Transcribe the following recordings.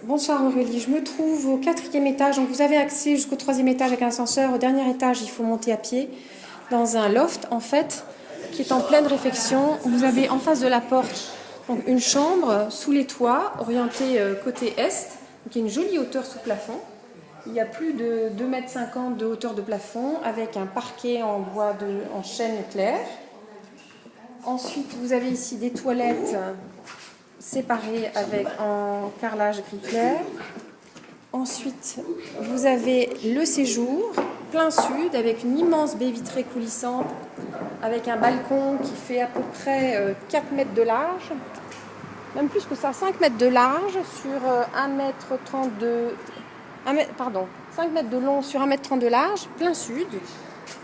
Bonsoir Aurélie, je me trouve au 4e étage, donc vous avez accès jusqu'au 3e étage avec un ascenseur. Au dernier étage, il faut monter à pied dans un loft en fait qui est en pleine réfection. Vous avez en face de la porte donc, une chambre sous les toits orientée côté est, donc il y a une jolie hauteur sous plafond. Il y a plus de 2,50 m de hauteur de plafond avec un parquet en bois en chêne clair. Ensuite, vous avez ici des toilettes séparées avec en carrelage gris clair. Ensuite, vous avez le séjour, plein sud, avec une immense baie vitrée coulissante, avec un balcon qui fait à peu près 4 mètres de large, même plus que ça, 5 mètres de large sur 5 mètres de long sur 1,30 m de large, plein sud,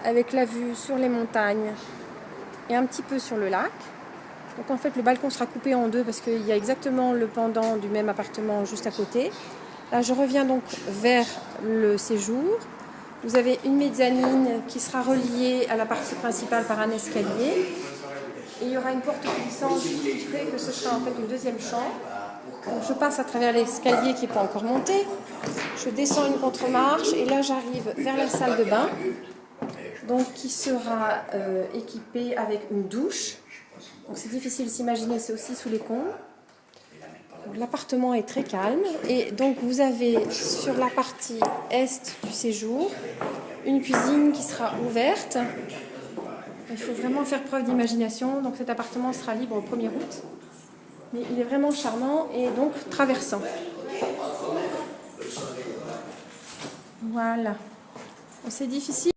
avec la vue sur les montagnes et un petit peu sur le lac. Donc en fait, le balcon sera coupé en deux parce qu'il y a exactement le pendant du même appartement juste à côté. Là, je reviens donc vers le séjour. Vous avez une mezzanine qui sera reliée à la partie principale par un escalier. Et il y aura une porte glissante qui fait que ce sera en fait une deuxième chambre. Donc, je passe à travers l'escalier qui n'est pas encore monté. Je descends une contre-marche et là, j'arrive vers la salle de bain, donc qui sera équipée avec une douche. Donc c'est difficile de s'imaginer, c'est aussi sous les combles. L'appartement est très calme et donc vous avez sur la partie est du séjour une cuisine qui sera ouverte. Il faut vraiment faire preuve d'imagination, donc cet appartement sera libre au 1er août. Mais il est vraiment charmant et donc traversant. Voilà. C'est difficile.